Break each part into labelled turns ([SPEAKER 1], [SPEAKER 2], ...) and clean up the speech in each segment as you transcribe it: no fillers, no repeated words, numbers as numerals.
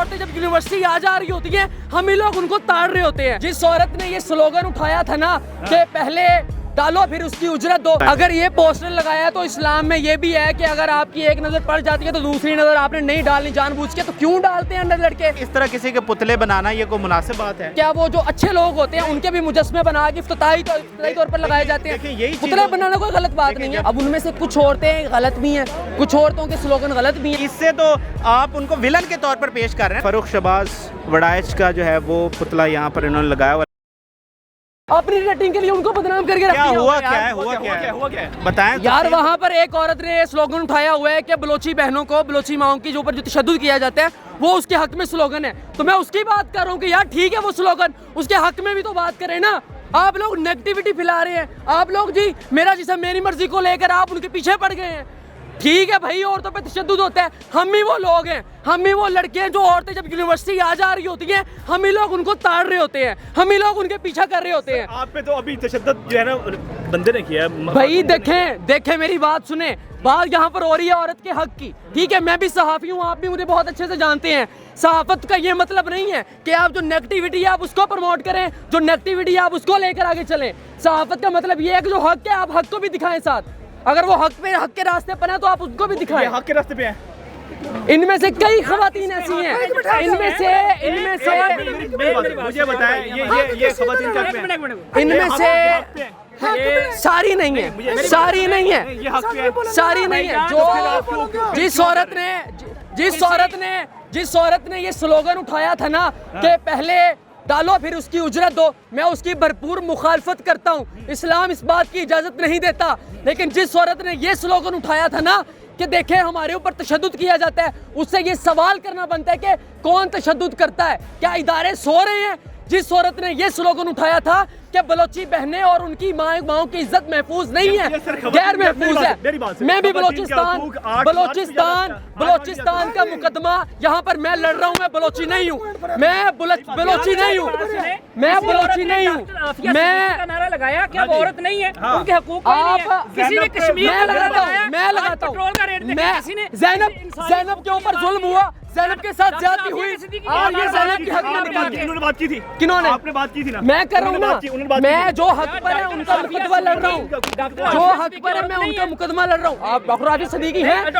[SPEAKER 1] औरतें जब यूनिवर्सिटी आ जा रही होती हैं, हम ही लोग उनको ताड़ रहे होते हैं। जिस औरत ने ये स्लोगन उठाया था ना कि पहले डालो फिर उसकी उजरत दो, अगर ये पोस्टर लगाया तो इस्लाम में ये भी है कि अगर आपकी एक नजर पड़ जाती है तो दूसरी नजर आपने नहीं डालनी जानबूझ के, तो क्यों डालते हैं अंदर लड़के?
[SPEAKER 2] इस तरह किसी के पुतले बनाना ये कोई मुनासिब बात है?
[SPEAKER 1] क्या वो जो अच्छे लोग होते हैं उनके भी मुजस्मे बना के इफ्तिताई तौर पर लगाए जाते हैं? पुतले बनाना कोई गलत बात नहीं है। अब उनमें से कुछ औरतें गलत भी हैं, कुछ औरतों के स्लोगन गलत भी हैं।
[SPEAKER 2] इससे तो आप उनको विलन के तौर पर पेश कर रहे हैं। फरूख शहबाज वड़ाइच का जो है वो पुतला यहाँ पर इन्होंने लगाया हुआ।
[SPEAKER 1] अपनी रेटिंग के लिए उनको बदनाम करके रख दिया।
[SPEAKER 2] हुआ क्या है बताएं
[SPEAKER 1] यार। वहाँ पर एक औरत ने स्लोगन उठाया हुआ है कि बलोची बहनों को, बलोची माओं की जो ऊपर जो तशद्दुद किया जाता है वो उसके हक में स्लोगन है। तो मैं उसकी बात कर रहा हूँ कि यार ठीक है वो स्लोगन, उसके हक में भी तो बात करें ना। आप लोग नेगेटिविटी फैला रहे हैं, आप लोग जी मेरा जिसम मेरी मर्जी को लेकर आप उनके पीछे पड़ गए हैं। ठीक है भाई, औरतों पे तशद्दुद होता है, हम ही वो लोग हैं, हम ही वो लड़के हैं जो औरतें जब यूनिवर्सिटी आ जा रही होती हैं, हम ही लोग उनको ताड़ रहे होते हैं, हम ही लोग उनके पीछा कर रहे होते हैं।
[SPEAKER 3] आप पे तो अभी तशद्दुद जो है ना बंदे ने किया है
[SPEAKER 1] भाई। देखें मेरी बात सुने, बात यहाँ पर हो रही है औरत के हक की। ठीक है, मैं भी सहाफ़ी हूँ, आप भी मुझे बहुत अच्छे से जानते हैं। सहाफ़त का ये मतलब नहीं है कि आप जो नेगेटिविटी है आप उसको प्रमोट करें, जो नेगेटिविटी है आप उसको लेकर आगे चलें। सहाफ़त का मतलब ये है कि जो हक है आप हक को भी दिखाएं साथ। अगर वो हक के रास्ते पर है तो आप उसको भी दिखाएं।
[SPEAKER 3] हक के रास्ते पे है।
[SPEAKER 1] इनमें से कई खवातीन ऐसी हैं, इनमें से
[SPEAKER 3] मुझे बताएं ये खवातीन क्या है?
[SPEAKER 1] इनमें से सारी नहीं है, सारी नहीं है, सारी नहीं है। जो जिस औरत ने ये स्लोगन उठाया था ना कि पहले डालो फिर उसकी उजरत दो, मैं उसकी भरपूर मुखालफत करता हूँ। इस्लाम इस बात की इजाज़त नहीं देता। लेकिन जिस औरत ने ये स्लोगन उठाया था ना कि देखें हमारे ऊपर तशद्दुद किया जाता है, उससे ये सवाल करना बनता है कि कौन तशद्दुद करता है? क्या इदारे सो रहे हैं? जिस औरत ने ये स्लोगन उठाया था कि बलोची बहनें और उनकी माओं की इज्जत महफूज नहीं है, गैर महफूज है। मैं भी बलोचिस्तान का मुकदमा यहाँ पर मैं लड़ रहा हूँ। मैं बलोची नहीं हूँ, मैं बलोची नहीं हूँ, मैं बलोची नहीं हूँ। मैं
[SPEAKER 4] नारा लगाया कि वो औरत नहीं है, उनके हकूक
[SPEAKER 1] किसी ने कश्मीर में मैं लगाता हूँ। मैं ज़ैनब के ऊपर जुल्म हुआ, ज़ैनब के साथ ज्यादती हुई और ये ज़ैनब के हक में निकाल के
[SPEAKER 3] इन्होंने बात की थी।
[SPEAKER 1] किन्होंने?
[SPEAKER 3] आपने बात की थी ना।
[SPEAKER 1] मैं कर रहा हूँ ना, मैं जो हक पर है उनका मुकदमा लड़ रहा हूँ, जो हक पर है मैं उनका मुकदमा लड़ रहा हूँ। आप डॉक्टर आफिया सिद्दीकी हैं, मैं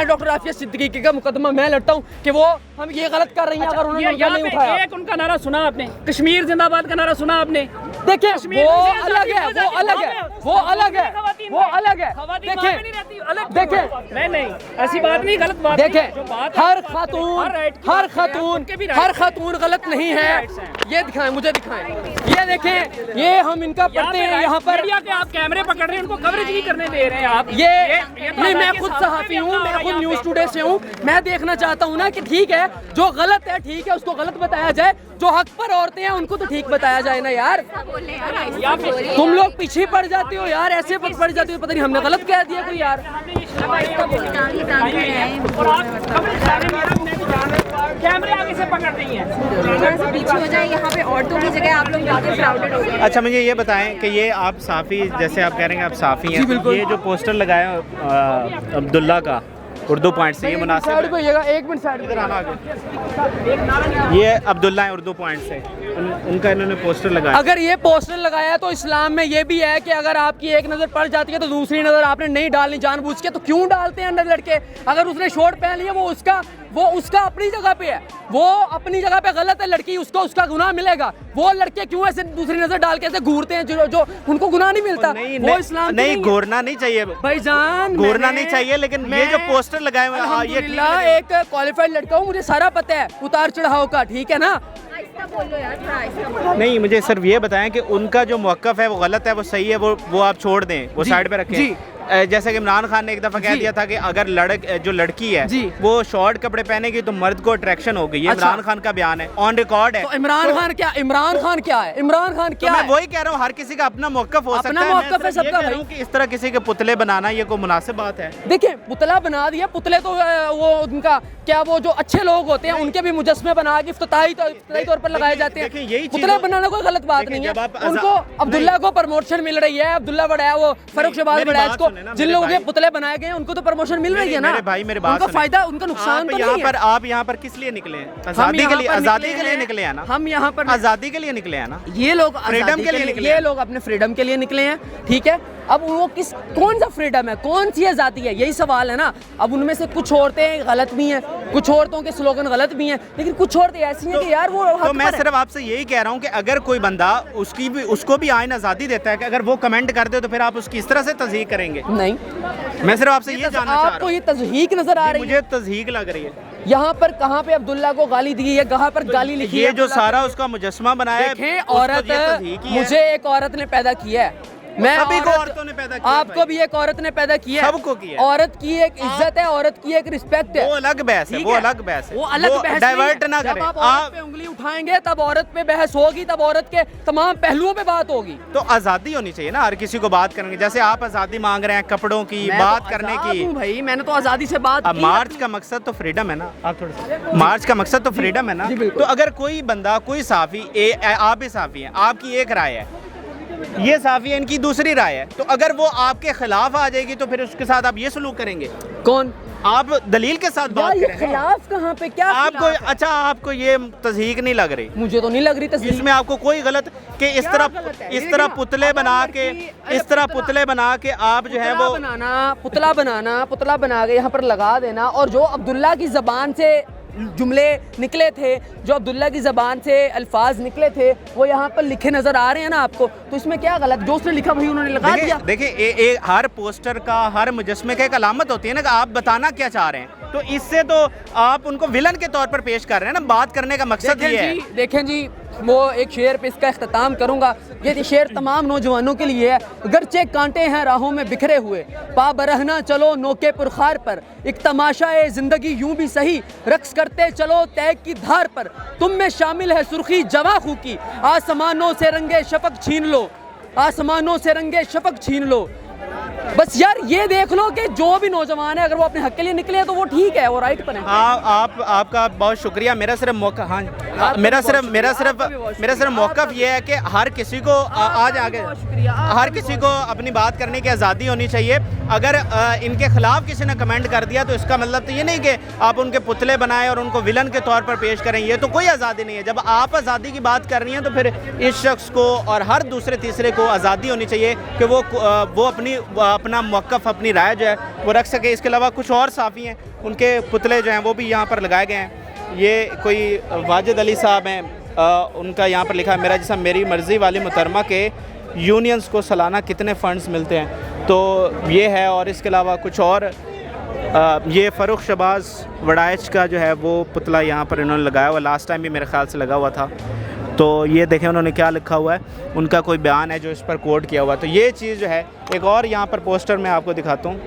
[SPEAKER 1] डॉक्टर आफिया सिद्दीकी का मुकदमा मैं लड़ता हूँ कि वो हम ये गलत कर रही हैं। अगर उन्होंने नहीं उठाया,
[SPEAKER 4] एक उनका नारा सुना आपने, कश्मीर जिंदाबाद का नारा सुना आपने?
[SPEAKER 1] देखिए वो अलग है, वो अलग है, वो अलग है, वो अलग है। देखें
[SPEAKER 4] नहीं ऐसी बात नहीं, गलत बात।
[SPEAKER 1] देखें हर खातून गलत नहीं है। ये दिखाएं, मुझे दिखाएं, ये देखें, ये हम इनका पढ़ते हैं यहाँ पर।
[SPEAKER 4] आप कैमरे पकड़ रहे हैं, उनको कवरेज नहीं करने दे रहे हैं आप।
[SPEAKER 1] ये नहीं, मैं खुद सहाफ़ी हूँ, मैं खुद न्यूज़ टुडे से हूँ। मैं देखना चाहता हूँ ना कि ठीक है जो गलत है ठीक है उसको गलत बताया जाए, जो हक पर औरतें हैं उनको तो ठीक बताया जाए ना यार। तुम लोग पीछे पड़ जाते हो यार, ऐसे पड़ जाते हो, पता नहीं हमने गलत कह दिया कोई यार।
[SPEAKER 4] कैमरे आगे से पकड़ रही है,
[SPEAKER 5] पीछे हो जाए। यहाँ पे औरतों की जगह आप लोग जाके क्राउडेड हो गए।
[SPEAKER 2] अच्छा मुझे ये बताएं कि ये आप साफ़ी, जैसे आप कह रहे हैं आप साफ़ी हैं, ये जो पोस्टर लगाया अब्दुल्ला का उर्दू पॉइंट से, ये मुनासिब है?
[SPEAKER 1] एक मिनट साइड
[SPEAKER 2] इधर आना आगे। ये अब्दुल्ला है उर्दू पॉइंट से, उनका इन्होंने पोस्टर लगाया।
[SPEAKER 1] अगर ये पोस्टर लगाया तो इस्लाम में ये भी है कि अगर आपकी एक नज़र पड़ जाती है तो दूसरी नज़र आपने नहीं डालनी जानबूझ के, तो क्यों डालते हैं अंदर लड़के? अगर उसने शॉर्ट पहन लिया वो उसका अपनी जगह पे है, वो अपनी जगह पे गलत है लड़की, उसको उसका गुनाह मिलेगा। वो लड़के क्यों ऐसे दूसरी नज़र डाल के ऐसे घूरते हैं जो उनको गुनाह नहीं मिलता? वो इस्लाम
[SPEAKER 2] नहीं, घूरना नहीं चाहिए
[SPEAKER 1] भाईजान,
[SPEAKER 2] घूरना नहीं चाहिए, लेकिन ये जो पोस्टर लगाए हुए हैं ये
[SPEAKER 1] एक क्वालिफाइड लड़का हूँ, मुझे सारा पता है उतार चढ़ाव का, ठीक है ना?
[SPEAKER 2] नहीं, मुझे सिर्फ ये बताएं कि उनका जो मौक़िफ़ है वो गलत है, वो सही है, वो आप छोड़ दें, वो साइड पे रखें। जैसे कि इमरान खान ने एक दफ़ा कह दिया था कि अगर जो लड़की है वो शॉर्ट कपड़े पहनेगी तो मर्द को अट्रैक्शन होगी। ये इमरान खान का बयान है, ऑन रिकॉर्ड है।
[SPEAKER 1] तो इमरान खान क्या है?
[SPEAKER 2] वही कह रहा हूँ, हर किसी का अपना मौक़िफ़ हो सकता है।
[SPEAKER 1] अपना मौक़िफ़ है सबका भाई।
[SPEAKER 2] कि इस तरह किसी के पुतले बनाना ये कोई मुनासिब बात है?
[SPEAKER 1] देखिए पुतला बना दिया, पुतले तो वो उनका क्या, वो जो अच्छे लोग होते हैं उनके भी मुजस्मे बना के इफ्तिताई तौर पर लगाए जाते हैं। पुतला बनाना कोई गलत बात नहीं है। उनको अब्दुल्ला को प्रमोशन मिल रही है, अब्दुल्ला बड़ा वो फरूख शहबाज बड़ाइच को
[SPEAKER 2] है ना
[SPEAKER 1] जिन
[SPEAKER 2] मेरे
[SPEAKER 1] लोगों के
[SPEAKER 2] भाई।
[SPEAKER 1] पुतले बनाए गए हैं उनको तो प्रमोशन मिल रही है ना।
[SPEAKER 2] मेरे भाई मेरे बात
[SPEAKER 1] उनका
[SPEAKER 2] सुनिए।
[SPEAKER 1] फायदा, उनका नुकसान तो नहीं है।
[SPEAKER 2] आप यहाँ पर किस लिए निकले हैं? आजादी के लिए, आजादी के लिए निकले हैं ना।
[SPEAKER 1] हम यहाँ पर
[SPEAKER 2] आजादी के लिए निकले हैं ना।
[SPEAKER 1] ये लोग
[SPEAKER 2] फ्रीडम
[SPEAKER 1] आजादी
[SPEAKER 2] के लिए निकले
[SPEAKER 1] ये
[SPEAKER 2] हैं।
[SPEAKER 1] लोग अपने फ्रीडम के लिए निकले हैं, ठीक है। अब वो कौन सा फ्रीडम है, कौन सी आज़ादी है, यही सवाल है ना। अब उनमें से कुछ औरतें गलत भी हैं, कुछ औरतों के स्लोगन गलत भी हैं, लेकिन कुछ औरतें ऐसी हैं कि यार वो हक
[SPEAKER 2] तो मैं
[SPEAKER 1] पर है।
[SPEAKER 2] सिर्फ आपसे यही कह रहा हूँ कि अगर कोई बंदा उसको भी आइन आज़ादी देता है कि अगर वो कमेंट कर दे तो फिर आप उसकी इस तरह से तज़हीक करेंगे?
[SPEAKER 1] नहीं,
[SPEAKER 2] मैं सिर्फ आपसे ये जानना चाह रहा
[SPEAKER 1] आपको
[SPEAKER 2] हूँ।
[SPEAKER 1] ये तज़हीक नजर आ रही है?
[SPEAKER 2] मुझे तज़हीक लग रही है।
[SPEAKER 1] यहाँ पर कहाँ पे अब्दुल्ला को गाली दी है, कहाँ पर गाली लिखी है?
[SPEAKER 2] ये जो सारा उसका मुजस्मा बनाया है,
[SPEAKER 1] देखें,
[SPEAKER 2] उसको
[SPEAKER 1] औरत
[SPEAKER 2] ये तज़हीक ही है।
[SPEAKER 1] मुझे एक औरत ने पैदा किया है, मैं
[SPEAKER 2] सभी को औरतों ने पैदा किया है
[SPEAKER 1] आपको
[SPEAKER 2] भाई।
[SPEAKER 1] भी एक औरत ने पैदा किया है,
[SPEAKER 2] सबको किया है।
[SPEAKER 1] औरत की एक इज्जत है, औरत की एक रिस्पेक्ट है।
[SPEAKER 2] वो अलग बहस है,
[SPEAKER 1] ठीक
[SPEAKER 2] वो अलग बहस है।
[SPEAKER 1] वो अलग बहस नहीं
[SPEAKER 2] डाइवर्ट
[SPEAKER 1] है।
[SPEAKER 2] ना
[SPEAKER 1] जब
[SPEAKER 2] करें
[SPEAKER 1] आप औरत पे उंगली उठाएंगे तब औरत पे बहस होगी, तब औरत के तमाम पहलुओं पे बात होगी।
[SPEAKER 2] तो आज़ादी होनी चाहिए ना हर किसी को बात करने की। जैसे आप आज़ादी मांग रहे हैं कपड़ों की,
[SPEAKER 1] मैं
[SPEAKER 2] बात
[SPEAKER 1] तो
[SPEAKER 2] करने
[SPEAKER 1] आज़ाद
[SPEAKER 2] की।
[SPEAKER 1] हूँ भाई, मैंने तो आज़ादी से बात
[SPEAKER 2] अब
[SPEAKER 1] की।
[SPEAKER 2] मार्च का मकसद तो फ्रीडम है ना। आप थोड़ा मार्च का मकसद तो फ्रीडम है ना।
[SPEAKER 1] जी, बिल्कुल।
[SPEAKER 2] तो अगर कोई बंदा, कोई साफ़ी, आप भी साफ़ी हैं, आपकी एक राय है, ये साफ़ी है, इनकी दूसरी राय है, तो अगर वो आपके खिलाफ आ जाएगी तो फिर उसके साथ आप ये सलूक करेंगे?
[SPEAKER 1] कौन?
[SPEAKER 2] आप दलील के साथ बात
[SPEAKER 1] ये
[SPEAKER 2] करें।
[SPEAKER 1] खिलाफ कहाँ पे, क्या
[SPEAKER 2] आपको
[SPEAKER 1] खिलाफ है?
[SPEAKER 2] अच्छा, आपको ये तज़हीक नहीं लग रही?
[SPEAKER 1] मुझे तो नहीं लग रही तस्वीर।
[SPEAKER 2] इसमें आपको कोई गलत कि इस
[SPEAKER 1] क्या
[SPEAKER 2] तरह
[SPEAKER 1] गलत है?
[SPEAKER 2] इस
[SPEAKER 1] ये
[SPEAKER 2] तरह
[SPEAKER 1] देखिए,
[SPEAKER 2] पुतले
[SPEAKER 1] अगर
[SPEAKER 2] बना के
[SPEAKER 1] लड़की-
[SPEAKER 2] इस तरह पुतले बना के आप जो है वो
[SPEAKER 1] पुतला बना के यहाँ पर लगा देना, और जो अब्दुल्ला की ज़बान से जुमले निकले थे, जो अब्दुल्ला की ज़बान से अल्फाज निकले थे, वो यहाँ पर लिखे नज़र आ रहे हैं ना आपको, तो इसमें क्या गलत? जो उसने लिखा वही उन्होंने लगा दिया।
[SPEAKER 2] देखिए हर पोस्टर का, हर मुजस्मे का एक अलामत होती है ना कि आप बताना क्या चाह रहे हैं। तो इससे तो आप उनको विलन के तौर पर पेश कर रहे हैं ना। बात करने का मकसद ये है।
[SPEAKER 1] देखें जी, वो एक शेर पे इसका इख्तिताम करूंगा। ये शेर तमाम नौजवानों के लिए है। गरचे कांटे हैं राहों में बिखरे हुए, पा बरहना चलो नोके पुरखार पर, एक तमाशा है जिंदगी यूं भी सही, रक्स करते चलो तैग की धार पर, तुम में शामिल है सुर्खी जवा खू की, आसमानों से रंगे शफक छीन लो, आसमानों से रंगे शफक छीन लो। बस यार ये देख लो कि जो भी नौजवान है अगर वो अपने हक के लिए निकले हैं तो वो ठीक है, वो राइट पर है।
[SPEAKER 2] आपका बहुत शुक्रिया। मेरा सिर्फ मौका, हाँ, मेरा सिर्फ मौक़िफ़ ये है कि हर किसी को आज आगे, हर किसी को अपनी बात करने की आज़ादी होनी चाहिए। अगर इनके खिलाफ किसी ने कमेंट कर दिया तो इसका मतलब तो ये नहीं कि आप उनके पुतले बनाएं और उनको विलन के तौर पर पेश करें। ये तो कोई आज़ादी नहीं है। जब आप आज़ादी की बात कर रही हैं तो फिर इस शख्स को और हर दूसरे तीसरे को आज़ादी होनी चाहिए कि वो अपना मौक़िफ़, अपनी राय जो है वो रख सके। इसके अलावा कुछ और साफ़ी हैं, उनके पुतले जो हैं वो भी यहाँ पर लगाए गए हैं। ये कोई वाजिद अली साहब हैं, उनका यहाँ पर लिखा है, मेरा जिसम मेरी मर्ज़ी वाली मुहतरमा के यूनियंस को सालाना कितने फ़ंड्स मिलते हैं। तो ये है, और इसके अलावा कुछ और, ये फ़ारूक शहबाज वड़ाइच का जो है वो पुतला यहाँ पर इन्होंने लगाया हुआ, लास्ट टाइम भी मेरे ख़्याल से लगा हुआ था। तो ये देखें उन्होंने क्या लिखा हुआ है, उनका कोई बयान है जो इस पर कोट किया हुआ है। तो ये चीज़ जो है, एक और यहाँ पर पोस्टर मैं आपको दिखाता हूँ,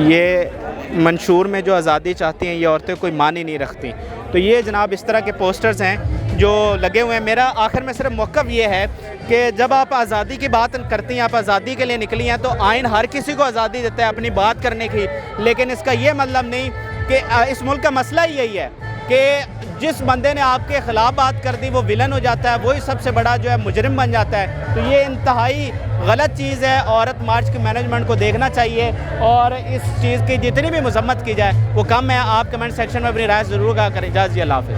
[SPEAKER 2] ये मंशूर में जो आज़ादी चाहती हैं ये औरतें कोई मान ही नहीं रखती। तो ये जनाब इस तरह के पोस्टर्स हैं जो लगे हुए हैं। मेरा आखिर में सिर्फ मौक़िफ़ ये है कि जब आप आज़ादी की बात करती हैं, आप आज़ादी के लिए निकली हैं, तो आइन हर किसी को आज़ादी देता है अपनी बात करने की, लेकिन इसका ये मतलब नहीं कि इस मुल्क का मसला ही यही है कि जिस बंदे ने आपके ख़िलाफ़ बात कर दी वो विलन हो जाता है, वही सबसे बड़ा जो है मुजरिम बन जाता है। तो ये इंतहाई गलत चीज़ है। औरत मार्च के मैनेजमेंट को देखना चाहिए और इस चीज़ की जितनी भी मजम्मत की जाए वो कम है। आप कमेंट सेक्शन में अपनी राय ज़रूर कहा करें। इजाज़त, अल्लाह हाफ़िज़।